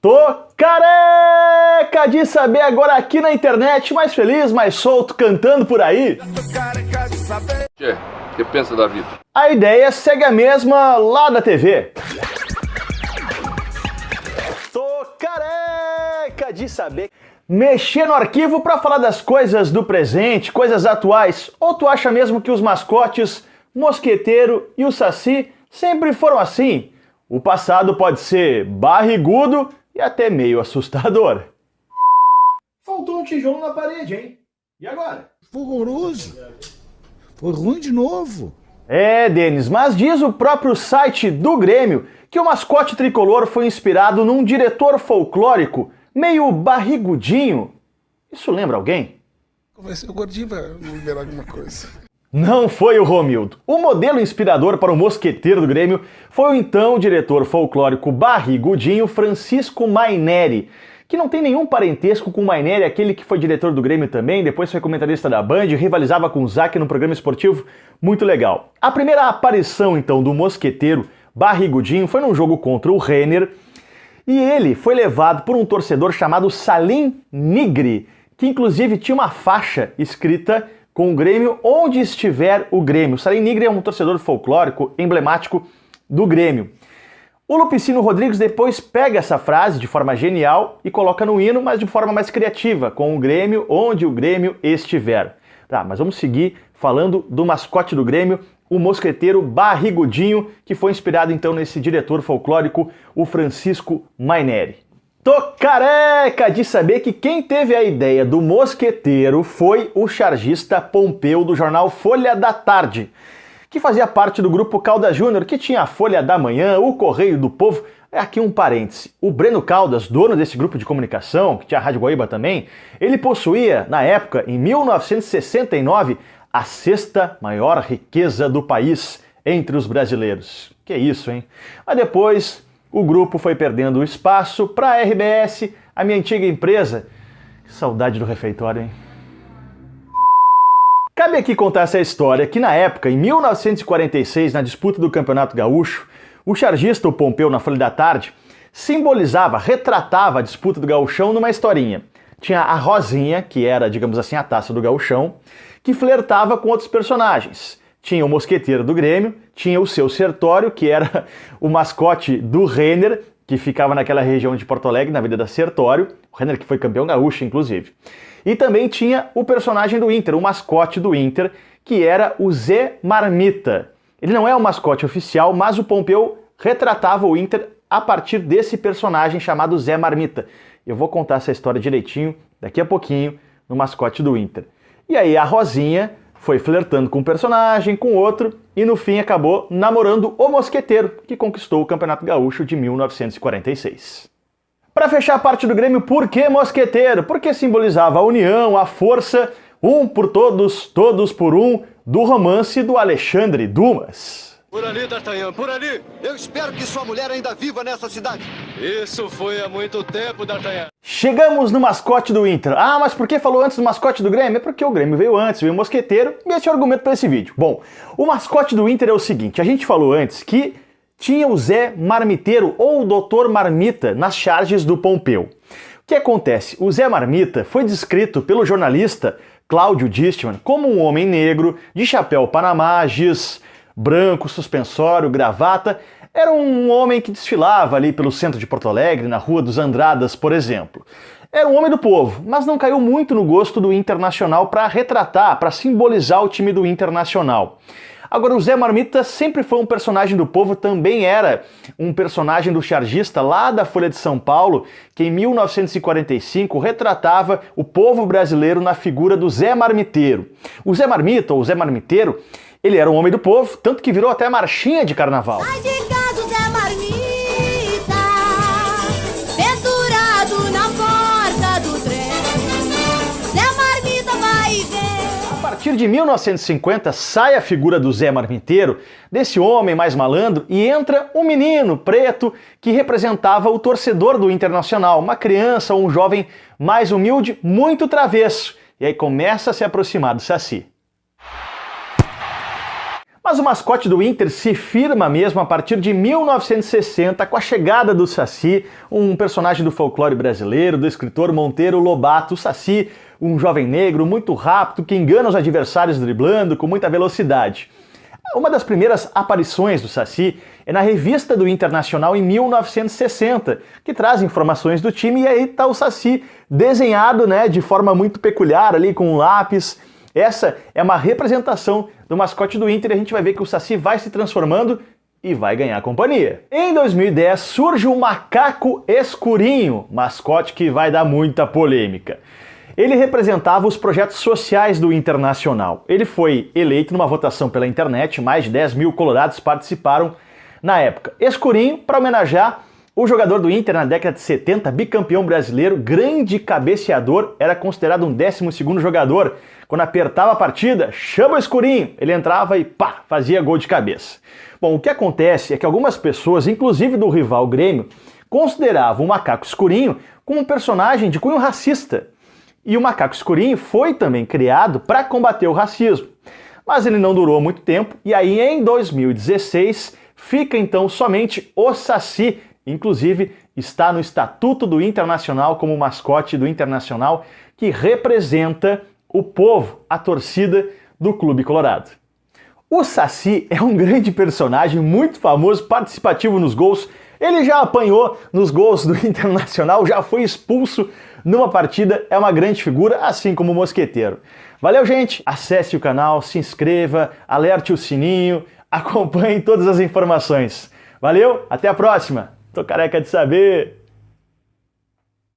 Tô careca de saber agora aqui na internet, mais feliz, mais solto, cantando por aí. Tô careca de saber. O que pensa da vida? A ideia segue a mesma lá da TV. Tô careca de saber. Mexer no arquivo para falar das coisas do presente, coisas atuais. Ou tu acha mesmo que os mascotes, Mosqueteiro e o Saci sempre foram assim? O passado pode ser barrigudo e até meio assustador. Faltou um tijolo na parede, hein? E agora? Foi horroroso. Foi ruim de novo. É, Denis, mas diz o próprio site do Grêmio que o mascote tricolor foi inspirado num diretor folclórico meio barrigudinho. Isso lembra alguém? Conversei com o Gordinho pra não liberar alguma coisa. Não foi o Romildo. O modelo inspirador para o mosqueteiro do Grêmio foi o então diretor folclórico barrigudinho Francisco Maineri, que não tem nenhum parentesco com o Maineri, aquele que foi diretor do Grêmio também, depois foi comentarista da Band, rivalizava com o Zac no programa esportivo, muito legal. A primeira aparição então do mosqueteiro barrigudinho foi num jogo contra o Renner, e ele foi levado por um torcedor chamado Salim Nigri, que inclusive tinha uma faixa escrita com o Grêmio onde estiver o Grêmio. Salim Nigri é um torcedor folclórico emblemático do Grêmio. O Lupicínio Rodrigues depois pega essa frase de forma genial e coloca no hino, mas de forma mais criativa, com o Grêmio onde o Grêmio estiver. Tá, mas vamos seguir falando do mascote do Grêmio, o mosqueteiro barrigudinho, que foi inspirado então nesse diretor folclórico, o Francisco Maineri. Tô careca de saber que quem teve a ideia do mosqueteiro foi o chargista Pompeu do jornal Folha da Tarde, que fazia parte do grupo Caldas Júnior, que tinha a Folha da Manhã, o Correio do Povo. É aqui um parêntese. O Breno Caldas, dono desse grupo de comunicação, que tinha a Rádio Guaíba também, ele possuía, na época, em 1969, a sexta maior riqueza do país entre os brasileiros. Que isso, hein? Mas depois o grupo foi perdendo espaço para a RBS, a minha antiga empresa. Que saudade do refeitório, hein? Cabe aqui contar essa história que na época, em 1946, na disputa do Campeonato Gaúcho, o chargista, o Pompeu, na Folha da Tarde, simbolizava, retratava a disputa do Gauchão numa historinha. Tinha a Rosinha, que era, digamos assim, a taça do Gauchão, que flertava com outros personagens. Tinha o mosqueteiro do Grêmio, tinha o seu Sertório, que era o mascote do Renner, que ficava naquela região de Porto Alegre, na Avenida Sertório, o Renner que foi campeão gaúcho, inclusive. E também tinha o personagem do Inter, o mascote do Inter, que era o Zé Marmita. Ele não é o mascote oficial, mas o Pompeu retratava o Inter a partir desse personagem chamado Zé Marmita. Eu vou contar essa história direitinho, daqui a pouquinho, no mascote do Inter. E aí a Rosinha foi flertando com um personagem, com outro, e no fim acabou namorando o mosqueteiro, que conquistou o Campeonato Gaúcho de 1946. Para fechar a parte do Grêmio, por que mosqueteiro? Porque simbolizava a união, a força, um por todos, todos por um, do romance do Alexandre Dumas. Por ali, D'Artagnan, por ali! Eu espero que sua mulher ainda viva nessa cidade! Isso foi há muito tempo, D'Artagnan! Chegamos no mascote do Inter. Ah, mas por que falou antes do mascote do Grêmio? É porque o Grêmio veio antes, veio o mosqueteiro, e esse é o argumento para esse vídeo. Bom, o mascote do Inter é o seguinte, a gente falou antes que tinha o Zé Marmiteiro, ou o Dr. Marmita, nas charges do Pompeu. O que acontece? O Zé Marmita foi descrito pelo jornalista Cláudio Distman como um homem negro, de chapéu panamá, giz branco, suspensório, gravata. Era um homem que desfilava ali pelo centro de Porto Alegre, na Rua dos Andradas, por exemplo. Era um homem do povo, mas não caiu muito no gosto do Internacional para retratar, para simbolizar o time do Internacional. Agora, o Zé Marmita sempre foi um personagem do povo, também era um personagem do chargista lá da Folha de São Paulo, que em 1945 retratava o povo brasileiro na figura do Zé Marmiteiro. O Zé Marmita, ou Zé Marmiteiro, ele era um homem do povo, tanto que virou até marchinha de carnaval. Sai de casa, Zé Marmita, pendurado na porta do trem. Zé Marmita vai ver. A partir de 1950 sai a figura do Zé Marmiteiro, desse homem mais malandro, e entra um menino preto que representava o torcedor do Internacional, uma criança ou um jovem mais humilde, muito travesso. E aí começa a se aproximar do Saci. Mas o mascote do Inter se firma mesmo a partir de 1960 com a chegada do Saci, um personagem do folclore brasileiro, do escritor Monteiro Lobato. O Saci, um jovem negro muito rápido que engana os adversários driblando com muita velocidade. Uma das primeiras aparições do Saci é na revista do Internacional em 1960, que traz informações do time, e aí tá o Saci desenhado, né, de forma muito peculiar ali com um lápis. Essa é uma representação do mascote do Inter e a gente vai ver que o Saci vai se transformando e vai ganhar companhia. Em 2010 surge o Macaco Escurinho, mascote que vai dar muita polêmica. Ele representava os projetos sociais do Internacional. Ele foi eleito numa votação pela internet, mais de 10 mil colorados participaram na época. Escurinho, para homenagear o jogador do Inter na década de 70, bicampeão brasileiro, grande cabeceador, era considerado um 12º jogador. Quando apertava a partida, chama o Escurinho, ele entrava e pá, fazia gol de cabeça. Bom, o que acontece é que algumas pessoas, inclusive do rival Grêmio, consideravam o Macaco Escurinho como um personagem de cunho racista. E o Macaco Escurinho foi também criado para combater o racismo. Mas ele não durou muito tempo, e aí em 2016 fica então somente o Saci. Inclusive está no Estatuto do Internacional como mascote do Internacional, que representa o povo, a torcida do Clube Colorado. O Saci é um grande personagem, muito famoso, participativo nos gols. Ele já apanhou nos gols do Internacional, já foi expulso numa partida, é uma grande figura, assim como o Mosqueteiro. Valeu, gente! Acesse o canal, se inscreva, alerte o sininho, acompanhe todas as informações. Valeu, até a próxima! Tô careca de saber!